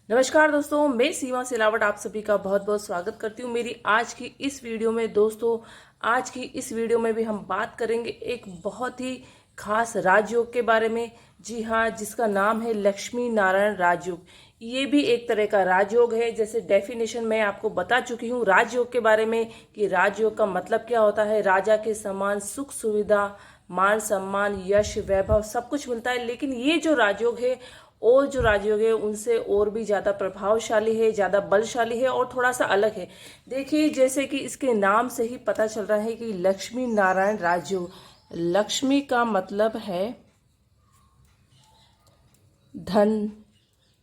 नमस्कार दोस्तों, मैं सीमा सिलावट आप सभी का बहुत बहुत स्वागत करती हूँ मेरी आज की इस वीडियो में। दोस्तों, आज की इस वीडियो में भी हम बात करेंगे एक बहुत ही खास राजयोग के बारे में। जी हाँ, जिसका नाम है लक्ष्मी नारायण राजयोग। ये भी एक तरह का राजयोग है। जैसे डेफिनेशन मैं आपको बता चुकी हूँ राजयोग के बारे में कि राजयोग का मतलब क्या होता है। राजा के समान सुख सुविधा, मान सम्मान, यश, वैभव सब कुछ मिलता है। लेकिन ये जो राजयोग है और जो राजयोग है उनसे और भी ज़्यादा प्रभावशाली है, ज़्यादा बलशाली है और थोड़ा सा अलग है। देखिए, जैसे कि इसके नाम से ही पता चल रहा है कि लक्ष्मी नारायण राजयोग। लक्ष्मी का मतलब है धन,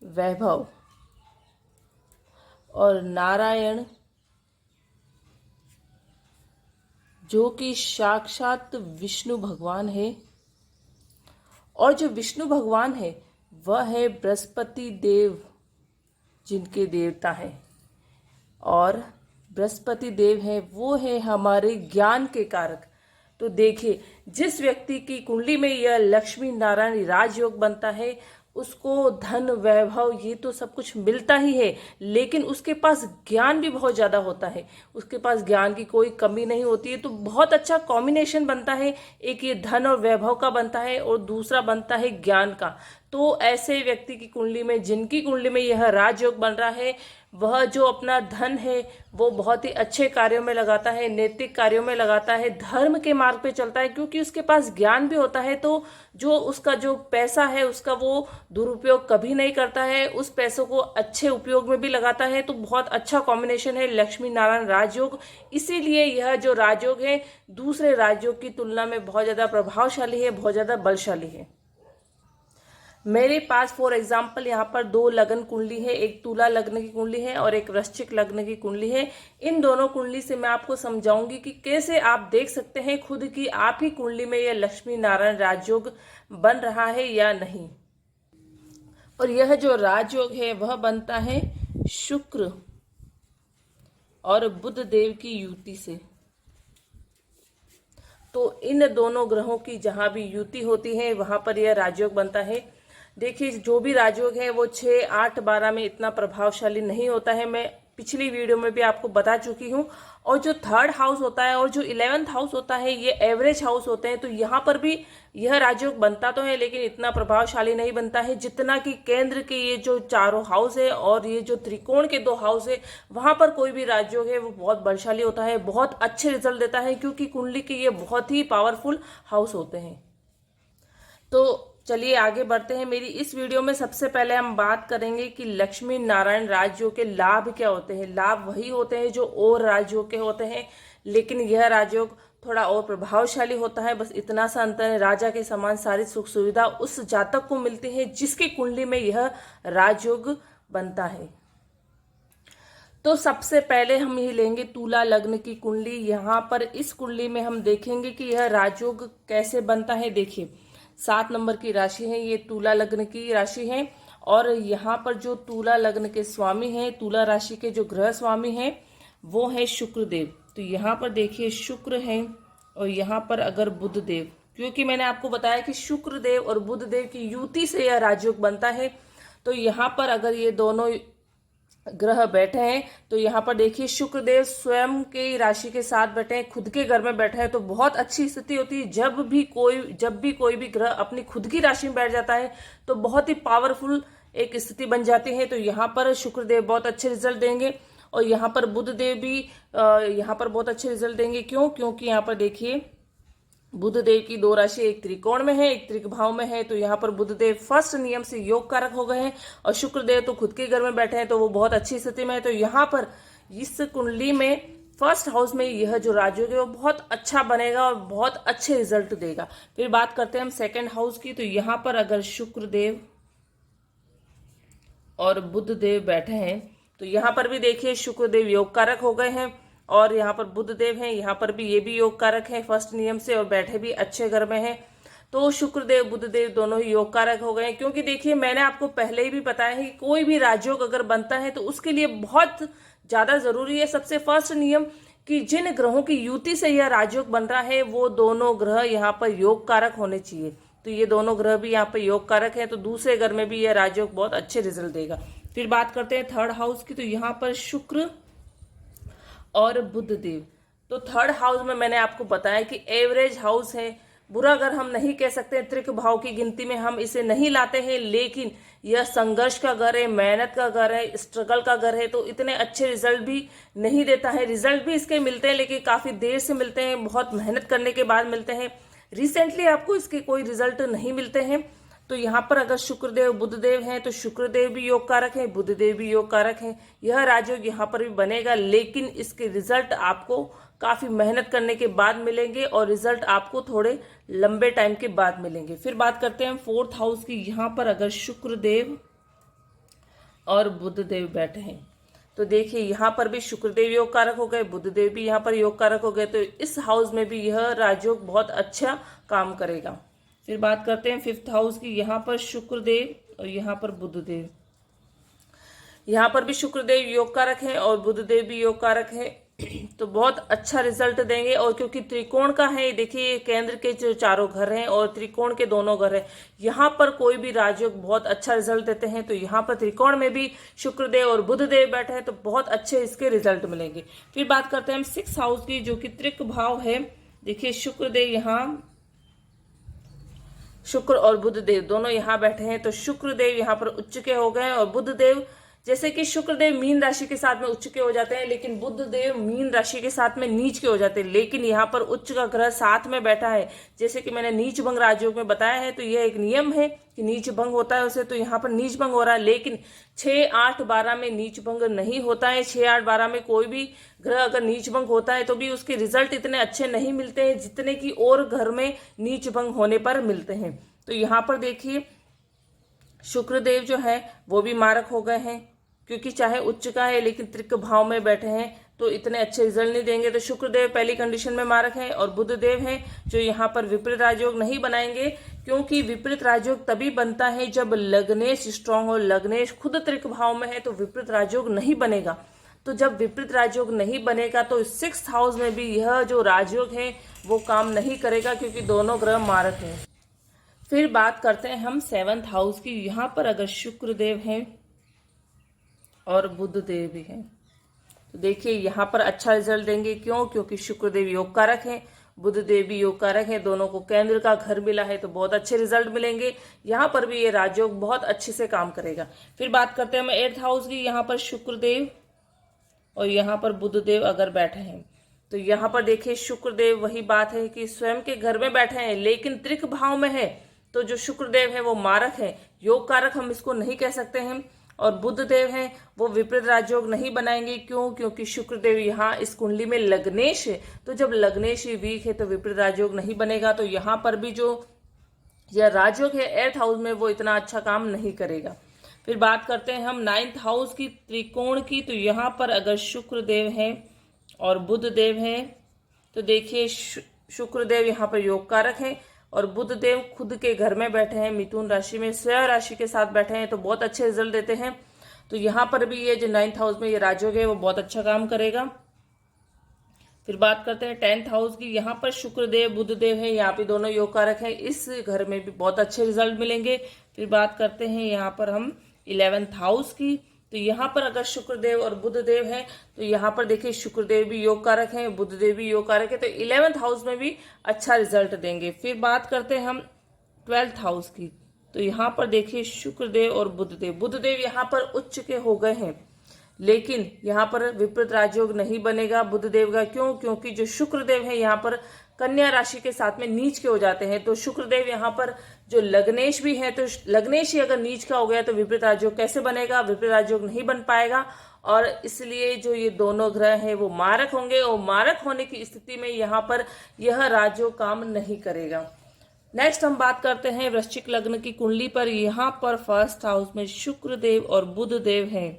वैभव, और नारायण जो कि साक्षात विष्णु भगवान है। और जो विष्णु भगवान है वह है बृहस्पति देव, जिनके देवता हैं। और बृहस्पति देव है वो है हमारे ज्ञान के कारक। तो देखिए, जिस व्यक्ति की कुंडली में यह लक्ष्मी नारायण राजयोग बनता है उसको धन, वैभव ये तो सब कुछ मिलता ही है, लेकिन उसके पास ज्ञान भी बहुत ज्यादा होता है। उसके पास ज्ञान की कोई कमी नहीं होती है। तो बहुत अच्छा कॉम्बिनेशन बनता है। एक ये धन और वैभव का बनता है और दूसरा बनता है ज्ञान का। तो ऐसे व्यक्ति की कुंडली में, जिनकी कुंडली में यह राजयोग बन रहा है, वह जो अपना धन है वो बहुत ही अच्छे कार्यों में लगाता है, नैतिक कार्यों में लगाता है, धर्म के मार्ग पे चलता है, क्योंकि उसके पास ज्ञान भी होता है। तो जो उसका जो पैसा है उसका वो दुरुपयोग कभी नहीं करता है, उस पैसों को अच्छे उपयोग में भी लगाता है। तो बहुत अच्छा कॉम्बिनेशन है लक्ष्मी नारायण राजयोग। इसीलिए यह जो राजयोग है दूसरे राजयोग की तुलना में बहुत ज्यादा प्रभावशाली है, बहुत ज्यादा बलशाली है। मेरे पास फॉर एग्जाम्पल यहाँ पर दो लग्न कुंडली है, एक तुला लग्न की कुंडली है और एक वृश्चिक लग्न की कुंडली है। इन दोनों कुंडली से मैं आपको समझाऊंगी कि कैसे आप देख सकते हैं खुद की आप ही कुंडली में यह लक्ष्मी नारायण राजयोग बन रहा है या नहीं। और यह जो राजयोग है वह बनता है शुक्र और बुध देव की युति से। तो इन दोनों ग्रहों की जहां भी युति होती है वहां पर यह राजयोग बनता है। देखिए, जो भी राजयोग है वो 6, 8, 12 में इतना प्रभावशाली नहीं होता है। मैं पिछली वीडियो में भी आपको बता चुकी हूँ। और जो थर्ड हाउस होता है और जो 11th हाउस होता है ये एवरेज हाउस होते हैं। तो यहाँ पर भी यह राजयोग बनता तो है लेकिन इतना प्रभावशाली नहीं बनता है जितना कि केंद्र के ये जो चारों हाउस है और ये जो त्रिकोण के 2 हाउस है वहां पर कोई भी राजयोग है वो बहुत बलशाली होता है, बहुत अच्छे रिजल्ट देता है, क्योंकि कुंडली के ये बहुत ही पावरफुल हाउस होते हैं। तो चलिए आगे बढ़ते हैं। मेरी इस वीडियो में सबसे पहले हम बात करेंगे कि लक्ष्मी नारायण राजयोग के लाभ क्या होते हैं। लाभ वही होते हैं जो और राजयोग के होते हैं, लेकिन यह राजयोग थोड़ा और प्रभावशाली होता है। बस इतना सा अंतर है, राजा के समान सारी सुख सुविधा उस जातक को मिलती है जिसकी कुंडली में यह राजयोग बनता है। तो सबसे पहले हम ये लेंगे तुला लग्न की कुंडली। यहाँ पर इस कुंडली में हम देखेंगे कि यह राजयोग कैसे बनता है। देखिए, 7 नंबर की राशि है, ये तुला लग्न की राशि है। और यहाँ पर जो तुला लग्न के स्वामी हैं, तुला राशि के जो ग्रह स्वामी हैं वो है शुक्रदेव। तो यहाँ पर देखिए शुक्र है और यहाँ पर अगर बुध देव, क्योंकि मैंने आपको बताया कि शुक्रदेव और बुध देव की युति से यह राजयोग बनता है। तो यहाँ पर अगर ये दोनों ग्रह बैठे हैं तो यहाँ पर देखिए शुक्रदेव स्वयं के राशि के साथ बैठे हैं, खुद के घर में बैठे हैं। तो बहुत अच्छी स्थिति होती है। जब भी कोई भी ग्रह अपनी खुद की राशि में बैठ जाता है तो बहुत ही पावरफुल एक स्थिति बन जाती है। तो यहाँ पर शुक्रदेव बहुत अच्छे रिजल्ट देंगे और यहाँ पर बुध देव भी यहाँ पर बहुत अच्छे रिजल्ट देंगे। क्योंकि यहाँ पर देखिए बुध देव की 2 राशि एक त्रिकोण में है, एक त्रिभाव में है। तो यहाँ पर बुध देव फर्स्ट नियम से योग कारक हो गए हैं और शुक्र देव तो खुद के घर में बैठे हैं तो वो बहुत अच्छी स्थिति में है। तो यहाँ पर इस कुंडली में फर्स्ट हाउस में यह जो राजयोग है वो बहुत अच्छा बनेगा और बहुत अच्छे रिजल्ट देगा। फिर बात करते हैं हम सेकेंड हाउस की। तो यहाँ पर अगर शुक्र देव और बुध देव बैठे हैं तो यहाँ पर भी देखिए शुक्र देव योग कारक हो गए हैं और यहाँ पर बुध देव हैं, यहाँ पर भी ये भी योग कारक है फर्स्ट नियम से और बैठे भी अच्छे घर में हैं। तो शुक्रदेव बुध देव दोनों ही योग कारक हो गए हैं। क्योंकि देखिए, मैंने आपको पहले ही भी बताया है कि कोई भी राजयोग अगर बनता है तो उसके लिए बहुत ज्यादा जरूरी है, सबसे फर्स्ट नियम, कि जिन ग्रहों की युति से यह राजयोग बन रहा है वो दोनों ग्रह यहाँ पर योग कारक होने चाहिए। तो ये दोनों ग्रह भी यहाँ पर योग कारक है तो दूसरे घर में भी यह राजयोग बहुत अच्छे रिजल्ट देगा। फिर बात करते हैं थर्ड हाउस की, तो यहाँ पर शुक्र और बुध देव। तो थर्ड हाउस में मैंने आपको बताया कि एवरेज हाउस है, बुरा घर हम नहीं कह सकते, त्रिक भाव की गिनती में हम इसे नहीं लाते हैं, लेकिन यह संघर्ष का घर है, मेहनत का घर है, स्ट्रगल का घर है, तो इतने अच्छे रिजल्ट भी नहीं देता है। रिजल्ट भी इसके मिलते हैं लेकिन काफी देर से मिलते हैं, बहुत मेहनत करने के बाद मिलते हैं। रिसेंटली आपको इसके कोई रिजल्ट नहीं मिलते हैं। तो यहाँ पर अगर शुक्रदेव बुधदेव हैं तो शुक्रदेव भी योग कारक है, बुधदेव भी योग कारक है। यह राजयोग यहाँ पर भी बनेगा, लेकिन इसके रिजल्ट आपको काफी मेहनत करने के बाद मिलेंगे और रिजल्ट आपको थोड़े लंबे टाइम के बाद मिलेंगे। फिर बात करते हैं फोर्थ हाउस की। यहाँ पर अगर शुक्रदेव और बुधदेव बैठे हैं तो देखिए यहाँ पर भी शुक्रदेव योग कारक हो गए, बुधदेव भी यहाँ पर योग कारक हो गए, तो इस हाउस में भी यह राजयोग बहुत अच्छा काम करेगा। फिर बात करते हैं फिफ्थ हाउस की। यहाँ पर शुक्रदेव और यहाँ पर बुधदेव, यहाँ पर भी शुक्रदेव योग कारक है और बुधदेव भी योग कारक है, तो बहुत अच्छा रिजल्ट देंगे। और क्योंकि त्रिकोण का है, देखिए केंद्र के जो चारों घर हैं और त्रिकोण के दोनों घर हैं, यहाँ पर कोई भी राजयोग बहुत अच्छा रिजल्ट देते हैं। तो यहाँ पर त्रिकोण में भी शुक्रदेव और बुधदेव बैठे हैं तो बहुत अच्छे इसके रिजल्ट मिलेंगे। फिर बात करते हैं हम सिक्स हाउस की, जो कि त्रिक भाव है। देखिए शुक्रदेव यहाँ, शुक्र और बुधदेव दोनों यहाँ बैठे हैं, तो शुक्रदेव यहाँ पर उच्च के हो गए और बुधदेव, जैसे कि शुक्रदेव मीन राशि के साथ में उच्च के हो जाते हैं, लेकिन बुधदेव मीन राशि के साथ में नीच के हो जाते हैं। लेकिन यहाँ पर उच्च का ग्रह साथ में बैठा है, जैसे कि मैंने नीच भंग राजयोग में बताया है, तो यह एक नियम है कि नीच भंग होता है उसे, तो यहाँ पर नीच भंग हो रहा है। लेकिन 6, 8, 12 में नीच भंग नहीं होता है। 6, 8, 12 में कोई भी ग्रह अगर नीच भंग होता है तो भी उसके रिजल्ट इतने अच्छे नहीं मिलते हैं जितने कि और घर में नीच भंग होने पर मिलते हैं। तो यहाँ पर देखिए शुक्रदेव जो है वो भी मारक हो गए हैं, क्योंकि चाहे उच्च का है लेकिन त्रिक भाव में बैठे हैं तो इतने अच्छे रिजल्ट नहीं देंगे। तो शुक्रदेव पहली कंडीशन में मारक हैं और बुधदेव हैं जो यहाँ पर विपरीत राजयोग नहीं बनाएंगे, क्योंकि विपरीत राजयोग तभी बनता है जब लग्नेश स्ट्रांग हो। लग्नेश खुद त्रिक भाव में है तो विपरीत राजयोग नहीं बनेगा। तो जब विपरीत राजयोग नहीं बनेगा तो सिक्स्थ हाउस में भी यह जो राजयोग है वो काम नहीं करेगा, क्योंकि दोनों ग्रह मारक हैं। फिर बात करते हैं हम सेवंथ हाउस की। यहाँ पर अगर शुक्रदेव हैं और बुधदेव भी हैं तो देखिए यहाँ पर अच्छा रिजल्ट देंगे। क्यों? क्योंकि शुक्रदेव योग कारक हैं, बुधदेव भी योग कारक हैं, दोनों को केंद्र का घर मिला है तो बहुत अच्छे रिजल्ट मिलेंगे। यहाँ पर भी ये राजयोग बहुत अच्छे से काम करेगा। फिर बात करते हैं हम एट्थ हाउस की। यहाँ पर शुक्रदेव और यहाँ पर बुधदेव अगर बैठे हैं तो यहाँ पर देखिए शुक्रदेव, वही बात है कि स्वयं के घर में बैठे हैं लेकिन त्रिक भाव में है, तो जो शुक्रदेव है वो मारक है, योग कारक हम इसको नहीं कह सकते हैं। और बुधदेव हैं वो विपरीत राजयोग नहीं बनाएंगे। क्यों? क्योंकि शुक्रदेव यहाँ इस कुंडली में लग्नेश है, तो जब लग्नेश ही वीक है तो विपरीत राजयोग नहीं बनेगा। तो यहाँ पर भी जो यह राजयोग है एट्थ हाउस में वो इतना अच्छा काम नहीं करेगा। फिर बात करते हैं हम नाइन्थ हाउस की, त्रिकोण की। तो यहाँ पर अगर शुक्रदेव हैं और बुधदेव हैं तो देखिए शुक्रदेव यहाँ पर योग कारक हैं और बुधदेव खुद के घर में बैठे हैं, मिथुन राशि में स्वयं राशि के साथ बैठे हैं, तो बहुत अच्छे रिजल्ट देते हैं। तो यहाँ पर भी ये जो नाइन्थ हाउस में ये राजयोग है वो बहुत अच्छा काम करेगा। फिर बात करते हैं टेंथ हाउस की। यहाँ पर शुक्रदेव बुधदेव है, यहाँ पे दोनों योग कारक हैं, इस घर में भी बहुत अच्छे रिजल्ट मिलेंगे। फिर बात करते हैं यहाँ पर हम 11th हाउस की। तो यहाँ पर अगर शुक्रदेव और बुधदेव हैं तो यहाँ पर देखिए शुक्रदेव भी योग कारक हैं, बुधदेव भी योग कारक है, तो 11th हाउस में भी अच्छा रिजल्ट देंगे। फिर बात करते हैं हम 12th हाउस की। तो यहाँ पर देखिए शुक्रदेव और बुधदेव, बुधदेव यहाँ पर उच्च के हो गए हैं लेकिन यहाँ पर विपरीत राजयोग नहीं बनेगा बुधदेव का। क्यों? क्योंकि जो शुक्रदेव है यहाँ पर कन्या राशि के साथ में नीच के हो जाते हैं, तो शुक्रदेव यहाँ पर जो लग्नेश भी है, तो लग्नेश ही अगर नीच का हो गया तो विपरीत राजयोग कैसे बनेगा? विपरीत राजयोग नहीं बन पाएगा। और इसलिए जो ये दोनों ग्रह हैं वो मारक होंगे और मारक होने की स्थिति में यहाँ पर यह राजयोग काम नहीं करेगा। नेक्स्ट हम बात करते हैं वृश्चिक लग्न की कुंडली पर। यहाँ पर फर्स्ट हाउस में शुक्रदेव और बुधदेव हैं।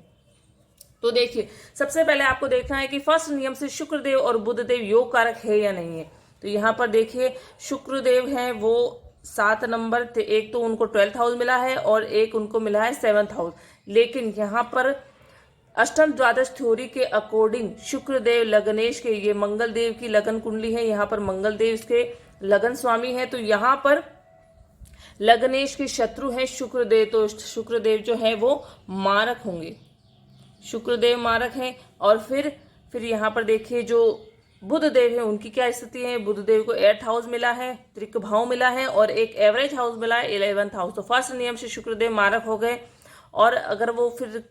तो देखिए सबसे पहले आपको देखना है कि फर्स्ट नियम से शुक्रदेव और बुधदेव योग कारक है या नहीं है। तो यहाँ पर देखिए शुक्रदेव हैं वो 7 नंबर थे, एक तो उनको 12th हाउस मिला है और एक उनको मिला है 7th हाउस। लेकिन यहाँ पर अष्टम द्वादश थ्योरी के अकॉर्डिंग शुक्रदेव लग्नेश के, ये मंगल देव की लगन कुंडली है, यहाँ पर मंगल देव इसके लगन स्वामी है, तो यहाँ पर लग्नेश के शत्रु हैं शुक्रदेव, तो शुक्रदेव जो है वो मारक होंगे, शुक्रदेव मारक हैं। और फिर यहाँ पर देखिए जो बुध देव है उनकी क्या स्थिति है। बुध देव को 8th हाउस मिला है, त्रिक भाव मिला है और एक एवरेज हाउस मिला है 11th हाउस। तो फर्स्ट नियम से शुक्रदेव मारक हो गए, और अगर वो फिर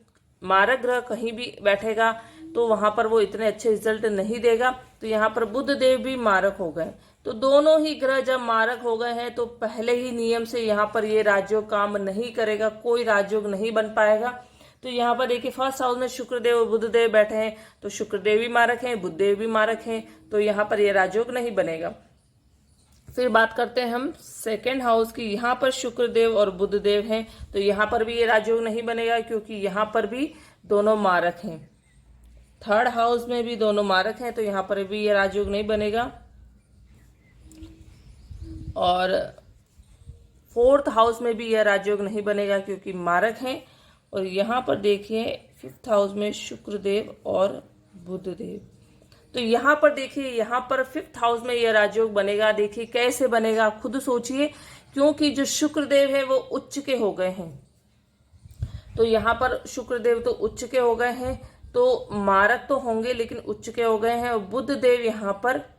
मारक ग्रह कहीं भी बैठेगा तो वहां पर वो इतने अच्छे रिजल्ट नहीं देगा। तो यहाँ पर बुध देव भी मारक हो गए। तो दोनों ही ग्रह जब मारक हो गए हैं तो पहले ही नियम से यहाँ पर ये राजयोग काम नहीं करेगा, कोई राजयोग नहीं बन पाएगा। तो यहाँ पर देखिए फर्स्ट हाउस में शुक्रदेव और बुधदेव बैठे हैं, तो शुक्रदेव भी मारक हैं, बुधदेव भी मारक हैं, तो यहाँ पर ये राजयोग नहीं बनेगा। फिर बात करते हैं हम सेकेंड हाउस की। यहाँ पर शुक्रदेव और बुधदेव हैं, तो यहाँ पर भी ये राजयोग नहीं बनेगा क्योंकि यहाँ पर भी दोनों मारक हैं। थर्ड हाउस में भी दोनों मारक हैं, तो यहाँ पर भी ये राजयोग नहीं बनेगा। और फोर्थ हाउस में भी यह राजयोग नहीं बनेगा क्योंकि मारक हैं। और यहाँ पर देखिए 5th हाउस में शुक्रदेव और बुधदेव, तो यहाँ पर देखिए यहाँ पर 5th हाउस में यह राजयोग बनेगा। देखिए कैसे बनेगा, आप खुद सोचिए, क्योंकि जो शुक्रदेव है वो उच्च के हो गए हैं। तो यहाँ पर शुक्रदेव तो उच्च के हो गए हैं, तो मारक तो होंगे लेकिन उच्च के हो गए हैं। और बुधदेव यहाँ पर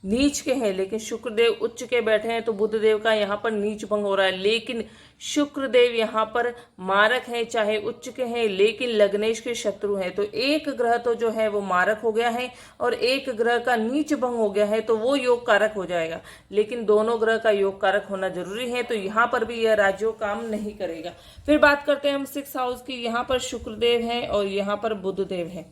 नीच के हैं, लेकिन शुक्रदेव उच्च के बैठे हैं, तो बुधदेव का यहाँ पर नीच भंग हो रहा है। लेकिन शुक्रदेव यहाँ पर मारक हैं, चाहे उच्च के हैं, लेकिन लग्नेश के शत्रु हैं। तो एक ग्रह तो जो है वो मारक हो गया है और एक ग्रह का नीच भंग हो गया है, तो वो योग कारक हो जाएगा। लेकिन दोनों ग्रह का योग कारक होना जरूरी है, तो यहाँ पर भी यह राजयोग काम नहीं करेगा। फिर बात करते हैं हम 6th हाउस की। यहाँ पर शुक्रदेव है और यहाँ पर बुधदेव है।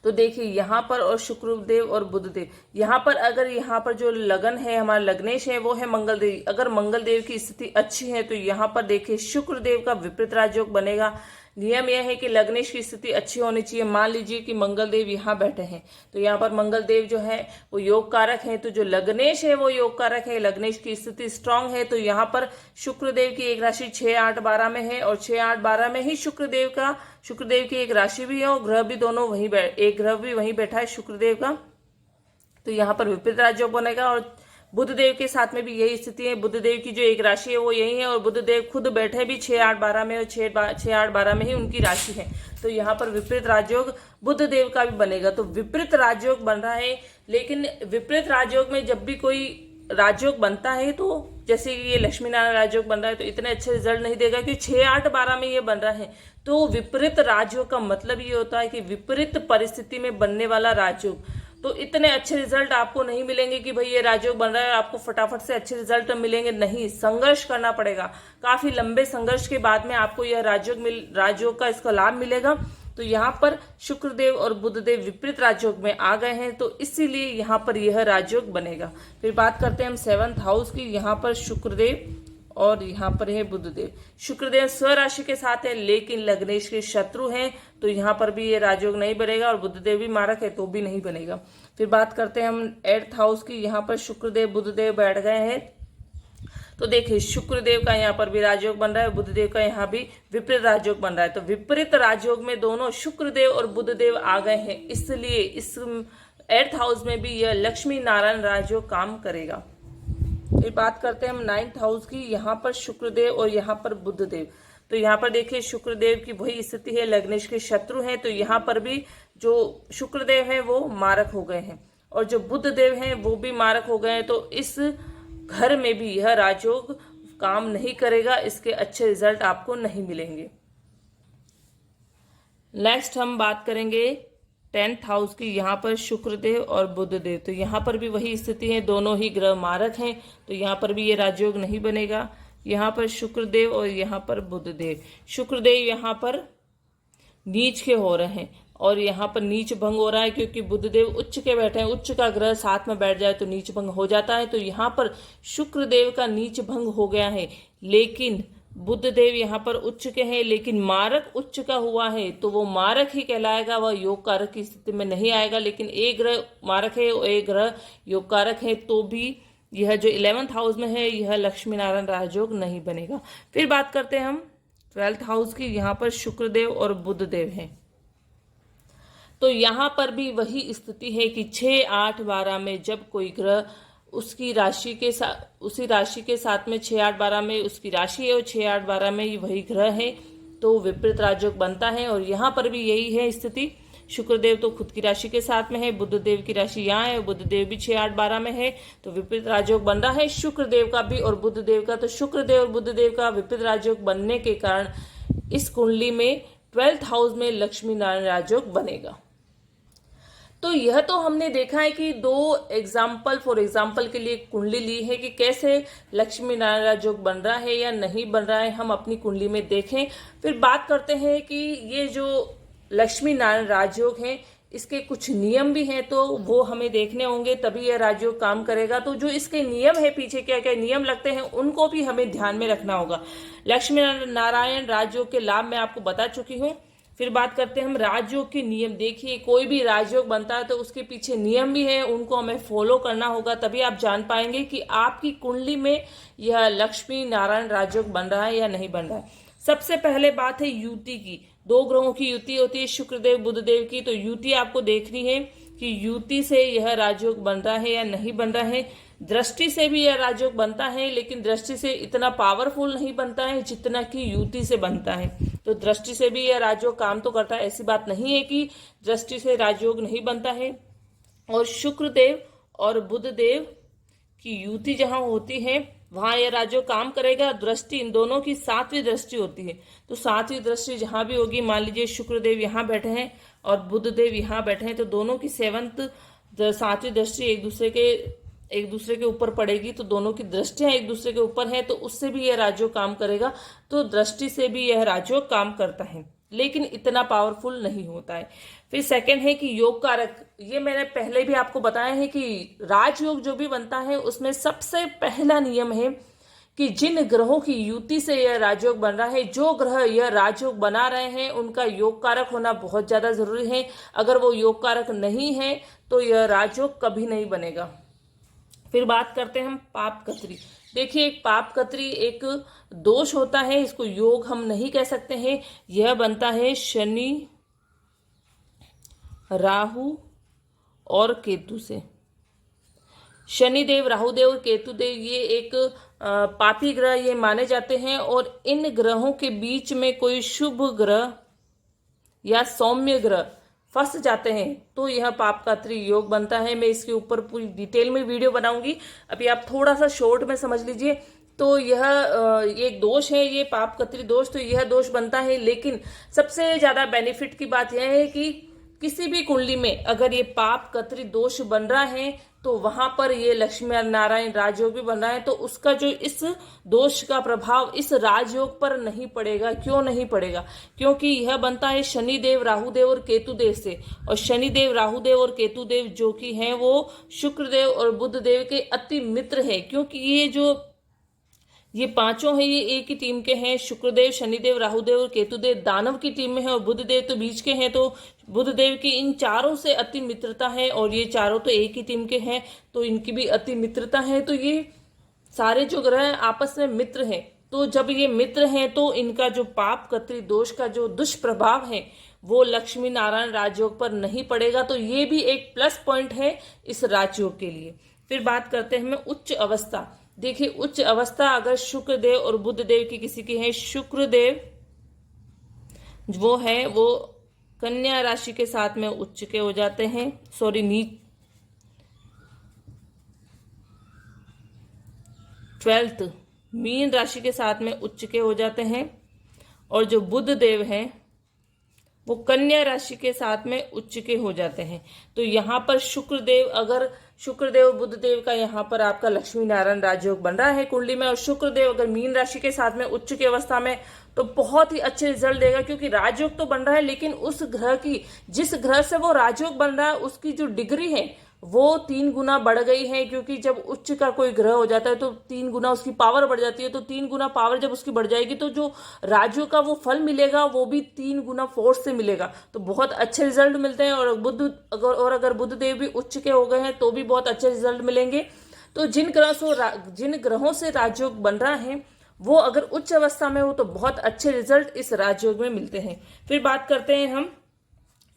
तो देखिए यहाँ पर और शुक्रदेव और बुधदेव, यहाँ पर अगर यहाँ पर जो लगन है हमारा लग्नेश है वो है मंगलदेव। अगर मंगलदेव की स्थिति अच्छी है तो यहाँ पर देखिए शुक्रदेव का विपरीत राजयोग बनेगा। नियम यह है कि लग्नेश की स्थिति अच्छी होनी चाहिए। मान लीजिए कि मंगलदेव यहाँ बैठे हैं, तो यहाँ पर मंगलदेव जो है वो योग कारक है, तो जो लग्नेश है वो योग कारक है, लग्नेश की स्थिति स्ट्रांग है। तो यहाँ पर शुक्रदेव की एक राशि 6, 8, 12 में है और 6, 8, 12 में ही शुक्रदेव की एक राशि भी है और ग्रह भी दोनों वहीं एक ग्रह भी वहीं बैठा है शुक्रदेव का। तो यहाँ पर विपरीत राजयोग बनेगा। और बुधदेव के साथ में भी यही स्थिति है। बुधदेव की जो एक राशि है वो यही है और बुधदेव खुद बैठे भी 6, 8, 12 में और 6, 8, 12 में ही उनकी राशि है। तो यहाँ पर विपरीत राजयोग बुधदेव का भी बनेगा। तो विपरीत राजयोग बन रहा है, लेकिन विपरीत राजयोग में जब भी कोई राजयोग बनता है, तो जैसे ये लक्ष्मी नारायण राजयोग बन रहा है, तो इतने अच्छे रिजल्ट नहीं देगा क्योंकि 6, 8, 12 में ये बन रहा है। तो विपरीत राजयोग का मतलब ये होता है कि विपरीत परिस्थिति में बनने वाला राजयोग, तो इतने अच्छे रिजल्ट आपको नहीं मिलेंगे कि भाई ये राजयोग बन रहा है आपको फटाफट से अच्छे रिजल्ट मिलेंगे। नहीं, संघर्ष करना पड़ेगा। काफी लंबे संघर्ष के बाद में आपको यह राजयोग का इसका लाभ मिलेगा। तो यहाँ पर शुक्रदेव और बुधदेव विपरीत राजयोग में आ गए हैं, तो इसीलिए यहाँ पर यह राजयोग बनेगा। फिर बात करते हैं हम 7th हाउस की। यहाँ पर शुक्रदेव और यहाँ पर है बुधदेव। शुक्रदेव स्वराशि के साथ है लेकिन लग्नेश के शत्रु हैं, तो यहाँ पर भी ये राजयोग नहीं बनेगा। और बुधदेव भी मारक है तो भी नहीं बनेगा। फिर बात करते हैं हम 8th हाउस की। यहाँ पर शुक्रदेव बुधदेव बैठ गए हैं, तो देखिए शुक्रदेव का यहाँ पर भी राजयोग बन रहा है, बुधदेव का यहाँ भी विपरीत राजयोग बन रहा है। तो विपरीत राजयोग में दोनों शुक्रदेव और बुधदेव आ गए हैं, इसलिए इस 8th हाउस में भी यह लक्ष्मी नारायण राजयोग काम करेगा। फिर बात करते हैं हम 9th हाउस की। यहाँ पर शुक्रदेव और यहाँ पर बुधदेव, तो यहाँ पर देखिए शुक्रदेव की वही स्थिति है, लग्नेश के शत्रु हैं, तो यहाँ पर भी जो शुक्रदेव है वो मारक हो गए हैं और जो बुधदेव हैं वो भी मारक हो गए हैं। तो इस घर में भी यह राजयोग काम नहीं करेगा, इसके अच्छे रिजल्ट आपको नहीं मिलेंगे। नेक्स्ट हम बात करेंगे 10th हाउस की। यहाँ पर शुक्रदेव और बुधदेव, तो यहाँ पर भी वही स्थिति है, दोनों ही ग्रह मारक हैं, तो यहाँ पर भी ये राजयोग नहीं बनेगा। यहाँ पर शुक्रदेव और यहाँ पर बुधदेव, शुक्रदेव यहाँ पर नीच के हो रहे हैं और यहाँ पर नीच भंग हो रहा है क्योंकि बुधदेव उच्च के बैठे हैं। उच्च का ग्रह साथ में बैठ जाए तो नीच भंग हो जाता है। तो यहाँ पर शुक्रदेव का नीच भंग हो गया है, लेकिन बुधदेव यहाँ पर उच्च के हैं, लेकिन मारक उच्च का हुआ है तो वो मारक ही कहलाएगा, वह योग कारक की स्थिति में नहीं आएगा। लेकिन एक ग्रह मारक है और एक ग्रह योग कारक है, तो भी यह जो 11th हाउस में है यह लक्ष्मी नारायण राजयोग नहीं बनेगा। फिर बात करते हैं हम 12th हाउस की। यहाँ पर शुक्रदेव और बुधदेव हैं, तो यहाँ पर भी वही स्थिति है कि 6, 8, 12 में जब कोई ग्रह उसकी राशि के साथ, उसी राशि के साथ में 6 8 12 में उसकी राशि है और 6 8 12 में वही ग्रह है, तो विपरीत राजयोग बनता है। और यहाँ पर भी यही है स्थिति। शुक्रदेव तो खुद की राशि के साथ में है, बुधदेव की राशि यहाँ है, बुधदेव भी 6 8 12 में है, तो विपरीत राजयोग बन रहा है शुक्रदेव का भी और बुधदेव का। तो शुक्रदेव और बुधदेव का विपरीत राजयोग बनने के कारण इस कुंडली में 12th हाउस में लक्ष्मी नारायण राजयोग बनेगा। तो यह तो हमने देखा है कि दो फॉर एग्जाम्पल के लिए कुंडली ली है कि कैसे लक्ष्मी नारायण राजयोग बन रहा है या नहीं बन रहा है, हम अपनी कुंडली में देखें। फिर बात करते हैं कि ये जो लक्ष्मी नारायण राजयोग है इसके कुछ नियम भी हैं, तो वो हमें देखने होंगे, तभी यह राजयोग काम करेगा। तो जो इसके नियम है, पीछे क्या क्या नियम लगते हैं, उनको भी हमें ध्यान में रखना होगा। लक्ष्मी नारायण राजयोग के लाभ मैं आपको बता चुकी हूँ। फिर बात करते हैं हम राजयोग के नियम। देखिए, कोई भी राजयोग बनता है तो उसके पीछे नियम भी है, उनको हमें फॉलो करना होगा, तभी आप जान पाएंगे कि आपकी कुंडली में यह लक्ष्मी नारायण राजयोग बन रहा है या नहीं बन रहा है। सबसे पहले बात है युति की। दो ग्रहों की युति होती है, शुक्रदेव बुधदेव की। तो युति आपको देखनी है कि युति से यह राजयोग बन रहा है या नहीं बन रहा है। दृष्टि से भी यह राजयोग बनता है, लेकिन दृष्टि से इतना पावरफुल नहीं बनता है जितना कि युति से बनता है। तो दृष्टि से भी यह राजयोग काम तो करता है, ऐसी बात नहीं है कि दृष्टि से राजयोग नहीं बनता है। और शुक्रदेव और बुधदेव की युति जहां होती है वहां यह राजयोग काम करेगा। दृष्टि इन दोनों की 7वीं दृष्टि होती है, तो 7वीं दृष्टि जहां भी होगी, मान लीजिए शुक्रदेव यहाँ बैठे हैं और बुधदेव यहाँ बैठे हैं, तो दोनों की 7वीं दृष्टि एक दूसरे के ऊपर पड़ेगी, तो दोनों की दृष्टियां एक दूसरे के ऊपर है, तो उससे भी यह राजयोग काम करेगा। तो दृष्टि से भी यह राजयोग काम करता है, लेकिन इतना पावरफुल नहीं होता है। फिर सेकंड है कि योग कारक। ये मैंने पहले भी आपको बताया है कि राजयोग जो भी बनता है उसमें सबसे पहला नियम है कि जिन ग्रहों की युति से यह राजयोग बन रहा है, जो ग्रह यह राजयोग बना रहे हैं, उनका योग कारक होना बहुत ज्यादा जरूरी है। अगर वो योग कारक नहीं है तो यह राजयोग कभी नहीं बनेगा। फिर बात करते हैं हम पाप कत्री। देखिए, एक पाप कत्री एक दोष होता है, इसको योग हम नहीं कह सकते हैं। यह बनता है शनि, राहु और केतु से। शनिदेव, राहुदेव और केतुदेव ये एक पापी ग्रह ये माने जाते हैं, और इन ग्रहों के बीच में कोई शुभ ग्रह या सौम्य ग्रह फंस जाते हैं तो यह पाप कत्री योग बनता है। मैं इसके ऊपर पूरी डिटेल में वीडियो बनाऊंगी, अभी आप थोड़ा सा शॉर्ट में समझ लीजिए। तो यह एक दोष है, ये पाप कत्री दोष, तो यह दोष बनता है। लेकिन सबसे ज्यादा बेनिफिट की बात यह है कि किसी भी कुंडली में अगर ये पाप कत्री दोष बन रहा है तो वहां पर ये लक्ष्मी नारायण राजयोग भी बन रहा है, तो उसका जो इस दोष का प्रभाव इस राजयोग पर नहीं पड़ेगा। क्यों नहीं पड़ेगा? क्योंकि यह बनता है शनिदेव, राहुदेव और केतुदेव से, और शनिदेव, राहुदेव और केतुदेव जो कि हैं वो शुक्रदेव और बुधदेव के अति मित्र है। क्योंकि ये पांचों हैं, ये एक ही टीम के हैं। शुक्रदेव, शनिदेव, राहुदेव और केतुदेव दानव की टीम में है, और बुधदेव तो बीच के हैं। तो बुधदेव की इन चारों से अति मित्रता है, और ये चारों तो एक ही टीम के हैं, तो इनकी भी अति मित्रता है। तो ये सारे जो ग्रह आपस में मित्र हैं, तो जब ये मित्र हैं तो इनका जो पाप कत्री दोष का जो दुष्प्रभाव है वो लक्ष्मी नारायण राजयोग पर नहीं पड़ेगा। तो ये भी एक प्लस पॉइंट है इस राजयोग के लिए। फिर बात करते हैं हम उच्च अवस्था। देखिए, उच्च अवस्था अगर शुक्रदेव और बुधदेव की किसी की है, शुक्रदेव वो है वो कन्या राशि के साथ में उच्च के हो जाते हैं, नीच 12th मीन राशि के साथ में उच्च के हो जाते हैं, और जो बुधदेव हैं वो कन्या राशि के साथ में उच्च के हो जाते हैं। तो यहाँ पर शुक्रदेव बुधदेव का यहाँ पर आपका लक्ष्मी नारायण राजयोग बन रहा है कुंडली में, और शुक्रदेव अगर मीन राशि के साथ में उच्च की अवस्था में तो बहुत ही अच्छे रिजल्ट देगा। क्योंकि राजयोग तो बन रहा है, लेकिन उस ग्रह की, जिस ग्रह से वो राजयोग बन रहा है, उसकी जो डिग्री है वो 3 गुना बढ़ गई है। क्योंकि जब उच्च का कोई ग्रह हो जाता है तो 3 गुना उसकी पावर बढ़ जाती है, तो 3 गुना पावर जब उसकी बढ़ जाएगी तो जो राजयोग का वो फल मिलेगा वो भी 3 गुना फोर्स से मिलेगा। तो बहुत अच्छे रिजल्ट मिलते हैं, और अगर बुधदेव भी उच्च के हो गए हैं तो भी बहुत अच्छे रिजल्ट मिलेंगे। तो जिन ग्रहों से राजयोग बन रहा है वो अगर उच्च अवस्था में हो तो बहुत अच्छे रिजल्ट इस राजयोग में मिलते हैं। फिर बात करते हैं हम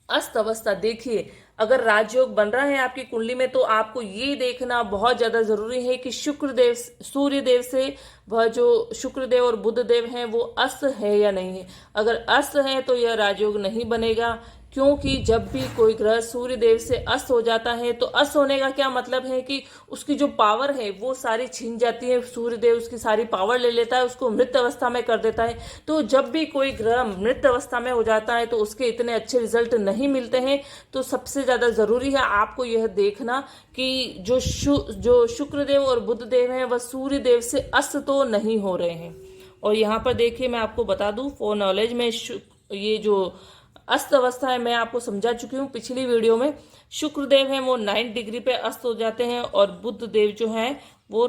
अस्त अवस्था। देखिए, अगर राजयोग बन रहा है आपकी कुंडली में, तो आपको ये देखना बहुत ज्यादा जरूरी है कि शुक्रदेव, सूर्यदेव से वह जो शुक्रदेव और बुधदेव हैं वो अस्त है या नहीं है। अगर अस्त है तो यह राजयोग नहीं बनेगा, क्योंकि जब भी कोई ग्रह सूर्य देव से अस्त हो जाता है तो अस्त होने का क्या मतलब है कि उसकी जो पावर है वो सारी छीन जाती है, सूर्य देव उसकी सारी पावर ले लेता है, उसको मृत अवस्था में कर देता है। तो जब भी कोई ग्रह मृत अवस्था में हो जाता है तो उसके इतने अच्छे रिजल्ट नहीं मिलते हैं। तो सबसे ज्यादा जरूरी है आपको यह देखना कि जो शुक्रदेव और बुधदेव हैं वह सूर्य देव से अस्त तो नहीं हो रहे हैं। और यहाँ पर देखिए, मैं आपको बता दूं फॉर नॉलेज में, ये जो अस्त अवस्था है मैं आपको समझा चुकी हूँ पिछली वीडियो में। शुक्रदेव हैं वो 9 डिग्री पे अस्त हो जाते हैं और बुध देव जो हैं वो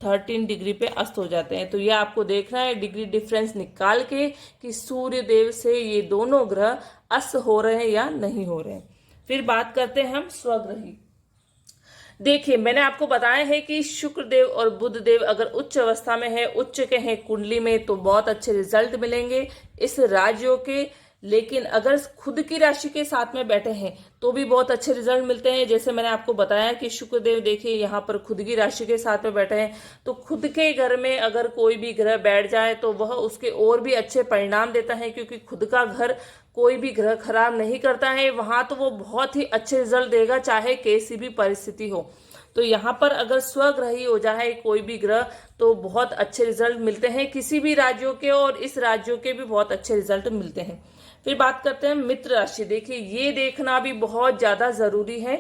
13 डिग्री पे अस्त हो जाते हैं। तो ये आपको देखना है डिग्री डिफरेंस निकाल के कि सूर्य देव से ये दोनों ग्रह अस्त हो रहे हैं या नहीं हो रहे हैं। फिर बात करते हैं हम स्वग्रही। देखिए, मैंने आपको बताया है कि शुक्रदेव और बुधदेव अगर उच्च अवस्था में है, उच्च के हैं कुंडली में, तो बहुत अच्छे रिजल्ट मिलेंगे इस राजयोग के। लेकिन अगर खुद की राशि के साथ में बैठे हैं तो भी बहुत अच्छे रिजल्ट मिलते हैं। जैसे मैंने आपको बताया कि शुक्रदेव देखिए यहाँ पर खुद की राशि के साथ में बैठे हैं, तो खुद के घर में अगर कोई भी ग्रह बैठ जाए तो वह उसके और भी अच्छे परिणाम देता है, क्योंकि खुद का घर कोई भी ग्रह खराब नहीं करता है, वहां तो वो बहुत ही अच्छे रिजल्ट देगा चाहे कैसी भी परिस्थिति हो। तो यहाँ पर अगर स्वग्रही हो जाए कोई भी ग्रह तो बहुत अच्छे रिजल्ट मिलते हैं किसी भी राज्यों के, और इस राज्यों के भी बहुत अच्छे रिजल्ट मिलते हैं। फिर बात करते हैं मित्र राशि। देखिए, ये देखना भी बहुत ज्यादा जरूरी है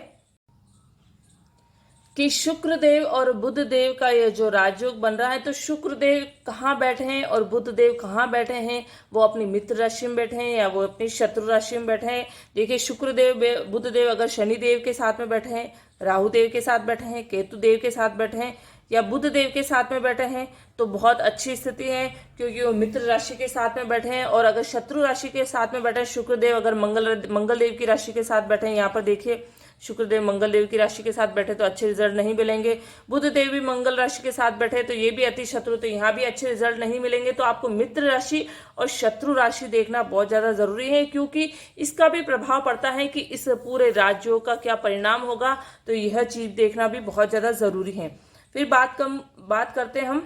कि शुक्रदेव और बुधदेव का यह जो राजयोग बन रहा है, तो शुक्रदेव कहाँ बैठे हैं और बुधदेव कहाँ बैठे हैं, वो अपनी मित्र राशि में बैठे हैं या वो अपनी शत्रु राशि में बैठे हैं। देखिए, शुक्रदेव बुधदेव अगर शनिदेव के साथ में बैठे हैं, राहु देव के साथ बैठे हैं, केतु देव के साथ बैठे हैं या बुध देव के साथ में बैठे हैं तो बहुत अच्छी स्थिति है, क्योंकि वो मित्र राशि के साथ में बैठे हैं। और अगर शत्रु राशि के साथ में बैठे हैं शुक्रदेव, अगर मंगल देव की राशि के साथ बैठे हैं, यहाँ पर देखिए शुक्रदेव मंगल देव की राशि के साथ बैठे तो अच्छे रिजल्ट नहीं मिलेंगे। बुध देव भी मंगल राशि के साथ बैठे तो ये भी अति शत्रु, तो यहाँ भी अच्छे रिजल्ट नहीं मिलेंगे। तो आपको मित्र राशि और शत्रु राशि देखना बहुत ज्यादा जरूरी है, क्योंकि इसका भी प्रभाव पड़ता है कि इस पूरे राज्यों का क्या परिणाम होगा। तो यह चीज देखना भी बहुत ज्यादा जरूरी है। फिर बात करते हैं हम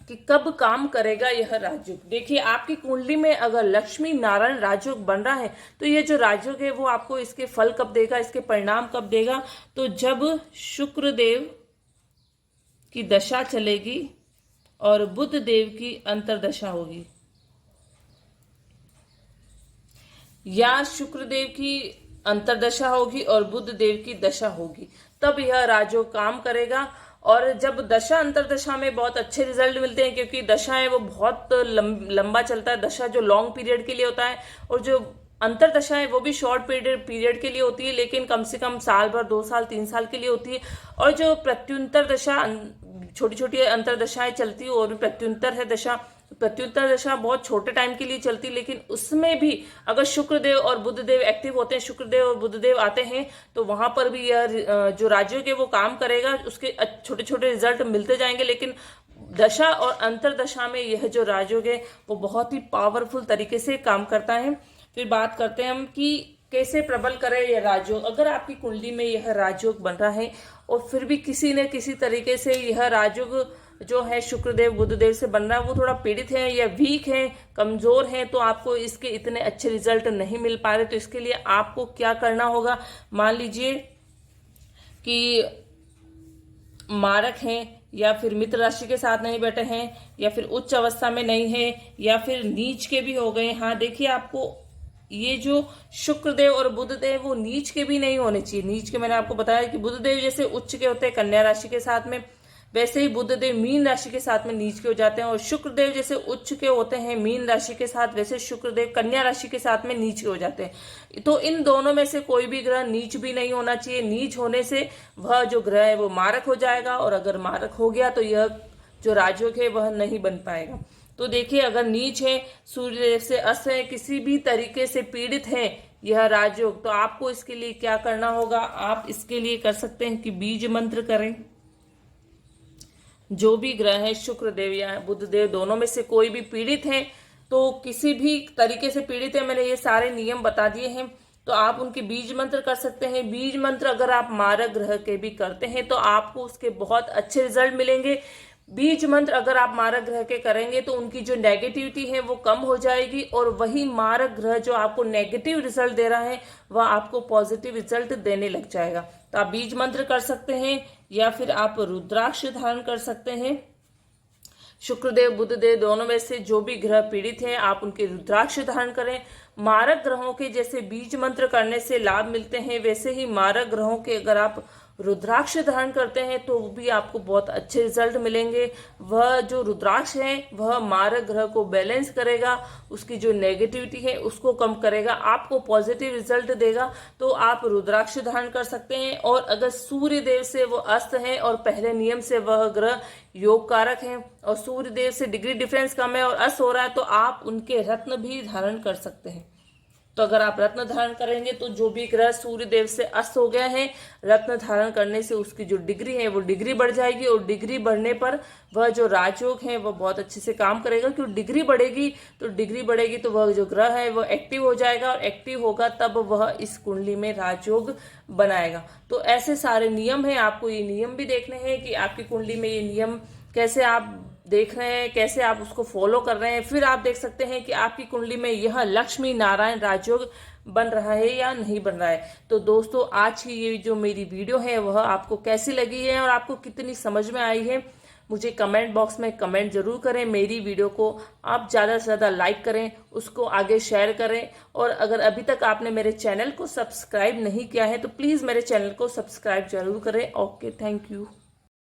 कि कब काम करेगा यह राजयोग। देखिए, आपकी कुंडली में अगर लक्ष्मी नारायण राजयोग बन रहा है तो ये जो राजयोग है वो आपको इसके फल कब देगा, इसके परिणाम कब देगा, तो जब शुक्रदेव की दशा चलेगी और बुध देव की अंतर्दशा होगी, या शुक्रदेव की अंतर्दशा होगी और बुध देव की दशा होगी, तब यह राजयोग काम करेगा। और जब दशा अंतरदशा में बहुत अच्छे रिजल्ट मिलते हैं, क्योंकि दशा है वो बहुत लंबा चलता है, दशा जो लॉन्ग पीरियड के लिए होता है, और जो अंतरदशा है वो भी शॉर्ट पीरियड के लिए होती है, लेकिन कम से कम साल भर, 2 साल 3 साल के लिए होती है। और जो प्रत्युत्तर दशा, छोटी छोटी अंतरदशाएं चलती है और भी प्रत्युत्तर है दशा, प्रत्युत्तर दशा बहुत छोटे टाइम के लिए चलती, लेकिन उसमें भी अगर शुक्रदेव और बुधदेव एक्टिव होते हैं, शुक्रदेव और बुधदेव आते हैं, तो वहां पर भी यह जो राजयोग है वो काम करेगा, उसके छोटे छोटे रिजल्ट मिलते जाएंगे। लेकिन दशा और अंतरदशा में यह जो राजयोग है वो बहुत ही पावरफुल तरीके से काम करता है। फिर बात करते हैं हम कि कैसे प्रबल करे यह राजयोग। अगर आपकी कुंडली में यह राजयोग बन रहा है और फिर भी किसी न किसी तरीके से यह राजयोग जो है शुक्रदेव बुधदेव से बन रहा है वो थोड़ा पीड़ित है या वीक है, कमजोर है, तो आपको इसके इतने अच्छे रिजल्ट नहीं मिल पा रहे। तो इसके लिए आपको क्या करना होगा, मान लीजिए कि मारक हैं या फिर मित्र राशि के साथ नहीं बैठे हैं या फिर उच्च अवस्था में नहीं है या फिर नीच के भी हो गए। हाँ, देखिए, आपको ये जो शुक्रदेव और बुधदेव वो नीच के भी नहीं होने चाहिए। नीच के मैंने आपको बताया कि बुधदेव जैसे उच्च के होते हैं कन्या राशि के साथ में, वैसे ही बुधदेव मीन राशि के साथ में नीच के हो जाते हैं, और शुक्रदेव जैसे उच्च के होते हैं मीन राशि के साथ, वैसे शुक्रदेव कन्या राशि के साथ में नीच के हो जाते हैं। तो इन दोनों में से कोई भी ग्रह नीच भी नहीं होना चाहिए। नीच होने से वह जो ग्रह है वो मारक हो जाएगा, और अगर मारक हो गया तो यह जो राजयोग है वह नहीं बन पाएगा। तो देखिए, अगर नीच है, सूर्यदेव से अस्त है, किसी भी तरीके से पीड़ित है यह राजयोग, तो आपको इसके लिए क्या करना होगा, आप इसके लिए कर सकते हैं कि बीज मंत्र करें। जो भी ग्रह है, शुक्रदेव या बुधदेव, दोनों में से कोई भी पीड़ित है, तो किसी भी तरीके से पीड़ित है, मैंने ये सारे नियम बता दिए हैं तो आप उनके बीज मंत्र कर सकते हैं। बीज मंत्र अगर आप मारक ग्रह के भी करते हैं तो आपको उसके बहुत अच्छे रिजल्ट मिलेंगे। बीज मंत्र अगर आप मारक ग्रह के करेंगे तो उनकी जो नेगेटिविटी है वो कम हो जाएगी, और वही मारक ग्रह जो आपको नेगेटिव रिजल्ट दे रहा है वह आपको पॉजिटिव रिजल्ट देने लग जाएगा। तो आप बीज मंत्र कर सकते हैं, या फिर आप रुद्राक्ष धारण कर सकते हैं। शुक्रदेव बुधदेव दोनों में से जो भी ग्रह पीड़ित हैं आप उनके रुद्राक्ष धारण करें। मारक ग्रहों के जैसे बीज मंत्र करने से लाभ मिलते हैं, वैसे ही मारक ग्रहों के अगर आप रुद्राक्ष धारण करते हैं तो भी आपको बहुत अच्छे रिजल्ट मिलेंगे। वह जो रुद्राक्ष है वह मारक ग्रह को बैलेंस करेगा, उसकी जो नेगेटिविटी है उसको कम करेगा, आपको पॉजिटिव रिजल्ट देगा। तो आप रुद्राक्ष धारण कर सकते हैं। और अगर सूर्य देव से वो अस्त है और पहले नियम से वह ग्रह योग कारक है और सूर्य देव से डिग्री डिफरेंस कम है और अस्त हो रहा है, तो आप उनके रत्न भी धारण कर सकते हैं। तो अगर आप रत्न धारण करेंगे तो जो भी ग्रह सूर्य देव से अस्त हो गया है, रत्न धारण करने से उसकी जो डिग्री है वो डिग्री बढ़ जाएगी, और डिग्री बढ़ने पर वह जो राजयोग है वह बहुत अच्छे से काम करेगा। क्योंकि डिग्री बढ़ेगी तो वह जो ग्रह है वह एक्टिव हो जाएगा, और एक्टिव होगा तब वह इस कुंडली में राजयोग बनाएगा। तो ऐसे सारे नियम है, आपको ये नियम भी देखने हैं कि आपकी कुंडली में ये नियम कैसे आप देख रहे हैं, कैसे आप उसको फॉलो कर रहे हैं। फिर आप देख सकते हैं कि आपकी कुंडली में यह लक्ष्मी नारायण राजयोग बन रहा है या नहीं बन रहा है। तो दोस्तों, आज की ये जो मेरी वीडियो है वह आपको कैसी लगी है और आपको कितनी समझ में आई है, मुझे कमेंट बॉक्स में कमेंट जरूर करें। मेरी वीडियो को आप ज़्यादा से ज़्यादा लाइक करें, उसको आगे शेयर करें, और अगर अभी तक आपने मेरे चैनल को सब्सक्राइब नहीं किया है तो प्लीज़ मेरे चैनल को सब्सक्राइब जरूर करें। Okay, thank you.